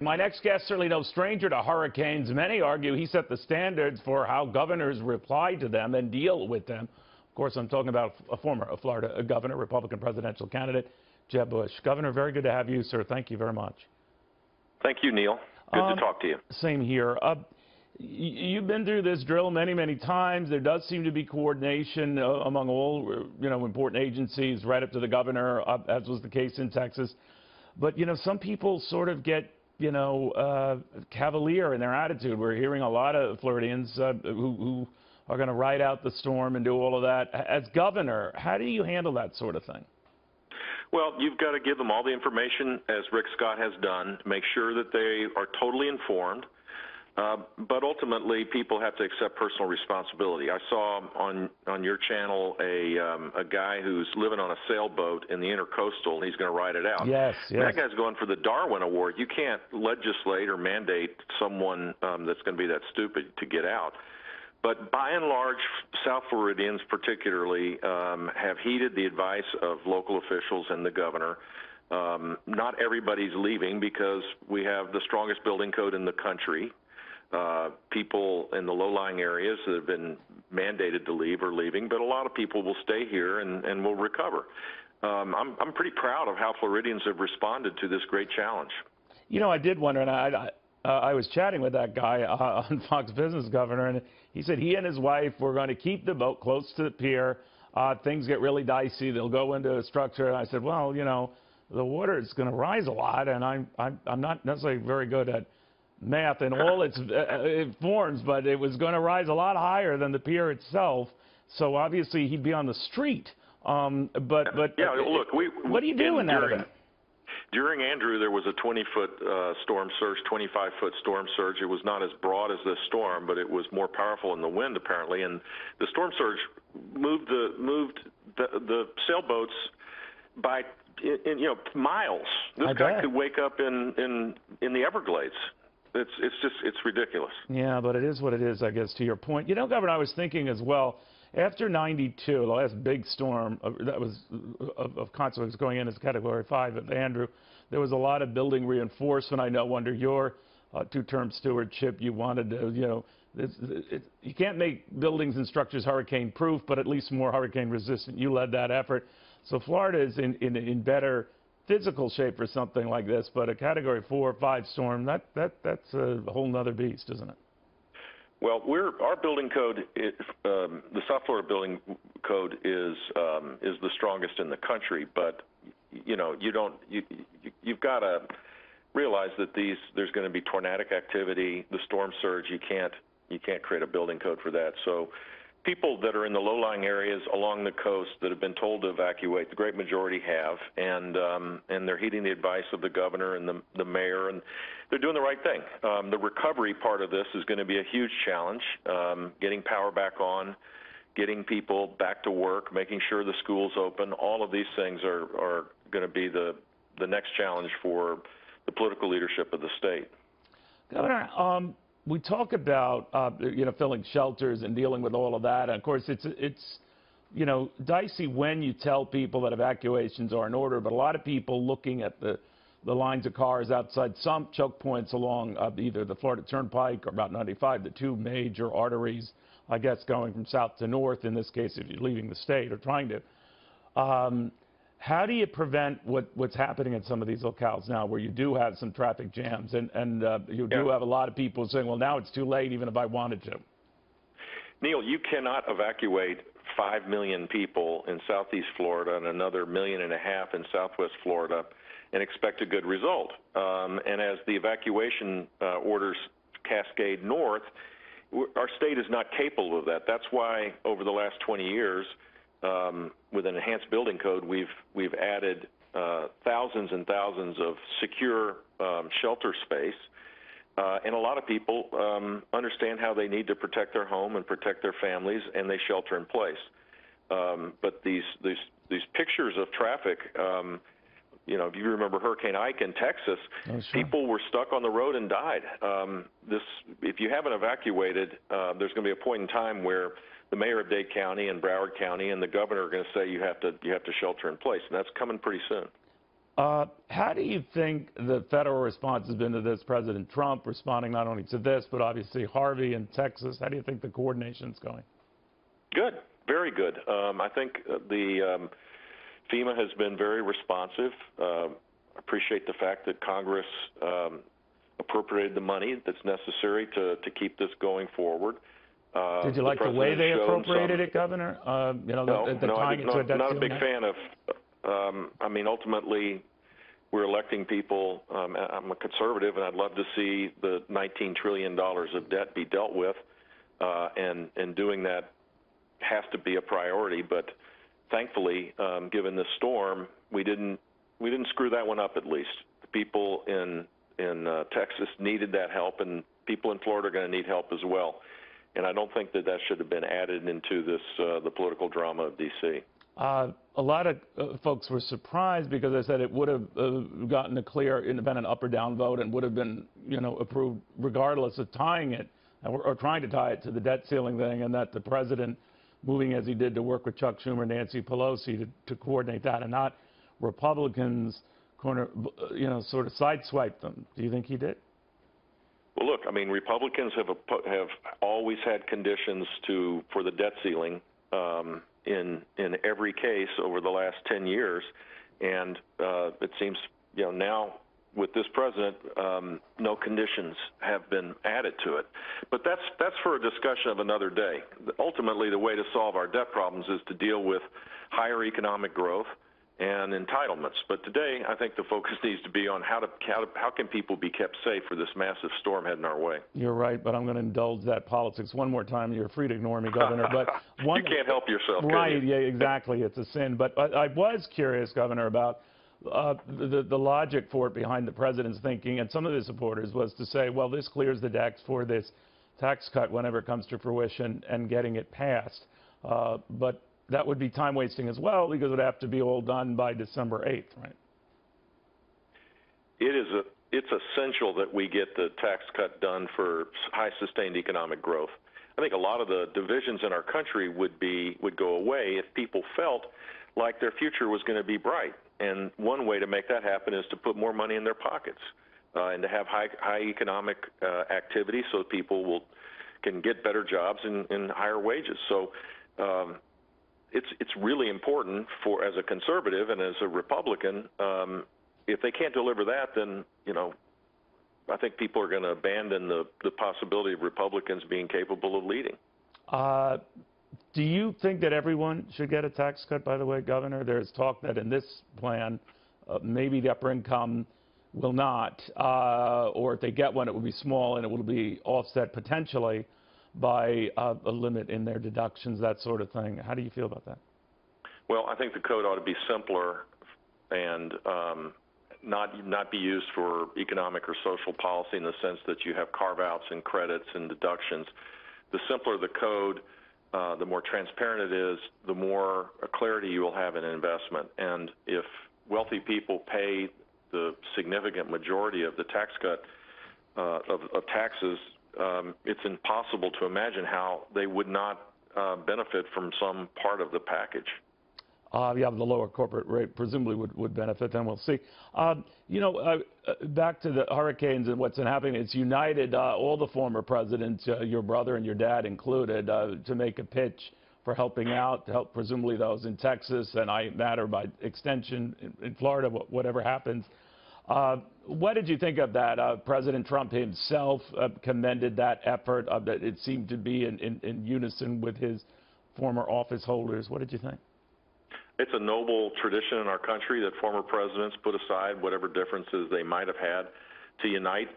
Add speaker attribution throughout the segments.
Speaker 1: My next guest, certainly no stranger to hurricanes. Many argue he set the standards for how governors reply to them and deal with them. Of course, I'm talking about a former Florida governor, Republican presidential candidate, Jeb Bush. Governor, very good to have you, sir. Thank you very much.
Speaker 2: Thank you, Neil. Good to talk to you.
Speaker 1: Same here. You've been through this drill many, many times. There does seem to be coordination among all, important agencies, right up to the governor, as was the case in Texas. But, some people sort of get cavalier in their attitude. We're hearing a lot of Floridians who are going to ride out the storm and do all of that. As governor, how do you handle that sort of thing?
Speaker 2: Well, you've got to give them all the information, as Rick Scott has done, to make sure that they are totally informed. But ultimately, people have to accept personal responsibility. I saw on your channel a guy who's living on a sailboat in the intercoastal, and he's going to ride it out.
Speaker 1: Yes.
Speaker 2: That guy's going for the Darwin Award. You can't legislate or mandate someone that's going to be that stupid to get out. But by and large, South Floridians particularly have heeded the advice of local officials and the governor. Not everybody's leaving because we have the strongest building code in the country. People in the low-lying areas that have been mandated to leave are leaving, but a lot of people will stay here and will recover. I'm pretty proud of how Floridians have responded to this great challenge.
Speaker 1: I did wonder, and I was chatting with that guy on Fox Business, Governor, and he said he and his wife were going to keep the boat close to the pier. Things get really dicey. They'll go into a structure. And I said, well, the water is going to rise a lot, and I'm not necessarily very good at math in all its forms, but it was going to rise a lot higher than the pier itself. So obviously he'd be on the street. But
Speaker 2: yeah, look,
Speaker 1: what do you do in that event?
Speaker 2: During Andrew, there was a 20-foot storm surge, 25-foot storm surge. It was not as broad as this storm, but it was more powerful in the wind apparently. And the storm surge moved the sailboats by miles. This guy could wake up in the Everglades. It's ridiculous.
Speaker 1: Yeah, but it is what it is, I guess, to your point. Governor, I was thinking as well, after 92, the last big storm that was of consequence going in as Category 5 of Andrew, there was a lot of building reinforcement. I know under your two-term stewardship, you wanted to, you can't make buildings and structures hurricane-proof, but at least more hurricane-resistant. You led that effort. So Florida is in better physical shape for something like this, but a Category 4 or 5 storm, that's a whole nother beast, isn't it?
Speaker 2: Well, our building code, the South Florida building code is the strongest in the country, but you've got to realize that there's going to be tornadic activity, the storm surge. You can't create a building code for that. So people that are in the low-lying areas along the coast that have been told to evacuate, the great majority have, and they're heeding the advice of the governor and the mayor, and they're doing the right thing. The recovery part of this is going to be a huge challenge, getting power back on, getting people back to work, making sure the school's open. All of these things are going to be the next challenge for the political leadership of the state.
Speaker 1: Governor, we talk about, filling shelters and dealing with all of that. And of course, it's dicey when you tell people that evacuations are in order, but a lot of people looking at the lines of cars outside some choke points along either the Florida Turnpike or Route 95, the two major arteries, I guess, going from south to north, in this case, if you're leaving the state or trying to. How do you prevent what's happening in some of these locales now where you do have some traffic jams and you do have a lot of people saying, well, now it's too late even if I wanted to?
Speaker 2: Neil, you cannot evacuate 5 million people in southeast Florida and another 1.5 million in southwest Florida and expect a good result. And as the evacuation orders cascade north, our state is not capable of that. That's why over the last 20 years, with an enhanced building code, we've added thousands and thousands of secure shelter space, and a lot of people understand how they need to protect their home and protect their families, and they shelter in place. But these pictures of traffic, if you remember Hurricane Ike in Texas, people were stuck on the road and died. If you haven't evacuated, there's going to be a point in time where the mayor of Dade County and Broward County and the governor are going to say you have to shelter in place, and that's coming pretty soon.
Speaker 1: How do you think the federal response has been to this? President Trump responding not only to this, but obviously Harvey in Texas. How do you think the coordination's going?
Speaker 2: Good, very good. I think the FEMA has been very responsive. Appreciate the fact that Congress appropriated the money that's necessary to keep this going forward.
Speaker 1: Did you like the way they appropriated it, Governor? You know,
Speaker 2: no,
Speaker 1: tying it to a debt
Speaker 2: not a
Speaker 1: ceiling
Speaker 2: big
Speaker 1: act?
Speaker 2: fan of. I mean, ultimately, we're electing people. I'm a conservative, and I'd love to see the $19 trillion of debt be dealt with, and doing that has to be a priority. But thankfully, given the storm, we didn't screw that one up. At least the people in Texas needed that help, and people in Florida are going to need help as well. And I don't think that should have been added into this the political drama of D.C.
Speaker 1: A lot of folks were surprised because they said it would have gotten a clear independent up or down vote and would have been, you know, approved regardless of tying it or trying to tie it to the debt ceiling thing, and that the president, moving as he did to work with Chuck Schumer and Nancy Pelosi to coordinate that, and not Republicans sort of sideswiped them. Do you think he did?
Speaker 2: Well, look, I mean, Republicans have always had conditions for the debt ceiling in every case over the last 10 years, and it seems, you know, now with this president, no conditions have been added to it. But that's for a discussion of another day. Ultimately, the way to solve our debt problems is to deal with higher economic growth and entitlements. But today, I think the focus needs to be on how can people be kept safe for this massive storm heading our way.
Speaker 1: You're right, but I'm going to indulge that politics one more time. You're free to ignore me, Governor. But
Speaker 2: you can't help yourself,
Speaker 1: right?
Speaker 2: can you?
Speaker 1: Yeah, exactly. It's a sin. But I was curious, Governor, about the logic for it behind the president's thinking, and some of his supporters, was to say, well, this clears the decks for this tax cut whenever it comes to fruition and getting it passed. But that would be time wasting as well, because it would have to be all done by December 8th, right?
Speaker 2: It's essential that we get the tax cut done for high sustained economic growth. I think a lot of the divisions in our country would go away if people felt like their future was going to be bright. And one way to make that happen is to put more money in their pockets and to have high economic activity, so people can get better jobs and higher wages. So it's really important as a conservative and as a Republican. If they can't deliver that, then, you know, I think people are going to abandon the possibility of Republicans being capable of leading.
Speaker 1: Do you think that everyone should get a tax cut, by the way, Governor? There's talk that in this plan, maybe the upper income will not, or if they get one, it will be small and it will be offset potentially by a limit in their deductions, that sort of thing. How do you feel about that?
Speaker 2: Well, I think the code ought to be simpler and not be used for economic or social policy in the sense that you have carve-outs and credits and deductions. The simpler the code, the more transparent it is, the more clarity you will have in investment. And if wealthy people pay the significant majority of the tax cut of taxes, it's impossible to imagine how they would not benefit from some part of the package.
Speaker 1: Yeah, the lower corporate rate presumably would benefit them. We'll see. You know, back to the hurricanes and what's been happening, it's united all the former presidents, your brother and your dad included, to make a pitch for helping out, to help presumably those in Texas, and I matter by extension in Florida, whatever happens. What did you think of that? President Trump himself commended that effort. That it seemed to be in unison with his former office holders. What did you think?
Speaker 2: It's a noble tradition in our country that former presidents put aside whatever differences they might have had to unite.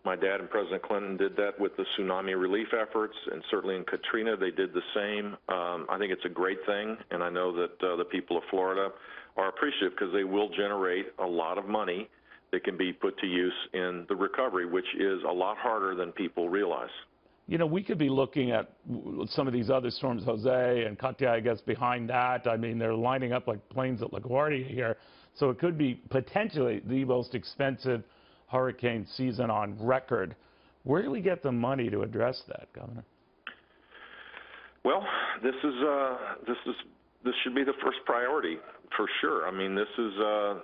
Speaker 2: My dad and President Clinton did that with the tsunami relief efforts, and certainly in Katrina they did the same. I think it's a great thing, and I know that the people of Florida are appreciative because they will generate a lot of money that can be put to use in the recovery, which is a lot harder than people realize.
Speaker 1: You know, we could be looking at some of these other storms, Jose and Katia, I guess, behind that. I mean, they're lining up like planes at LaGuardia here. So it could be potentially the most expensive hurricane season on record. Where do we get the money to address that, Governor?
Speaker 2: Well, this is this should be the first priority for sure. I mean, this is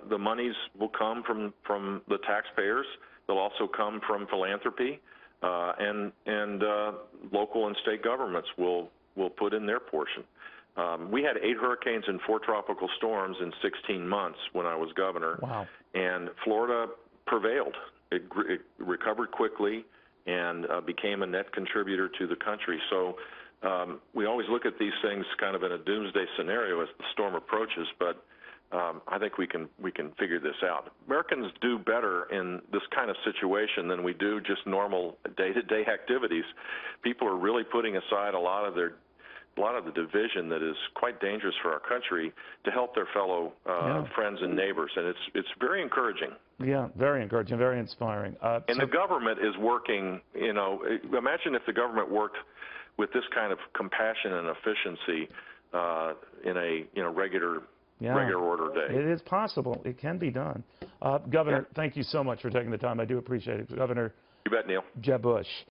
Speaker 2: the monies will come from the taxpayers. They'll also come from philanthropy, and local and state governments will put in their portion. We had 8 hurricanes and 4 tropical storms in 16 months when I was governor.
Speaker 1: Wow.
Speaker 2: And Florida prevailed. It recovered quickly and became a net contributor to the country. So we always look at these things kind of in a doomsday scenario as the storm approaches, but I think we can figure this out. Americans do better in this kind of situation than we do just normal day-to-day activities. People are really putting aside a lot of the division that is quite dangerous for our country to help their fellow friends and neighbors, and it's very encouraging.
Speaker 1: Yeah, very encouraging, very inspiring.
Speaker 2: And the government is working. You know, imagine if the government worked with this kind of compassion and efficiency in a regular order day.
Speaker 1: It is possible. It can be done. Governor, thank you so much for taking the time. I do appreciate it. Governor.
Speaker 2: You bet, Neil.
Speaker 1: Jeb Bush.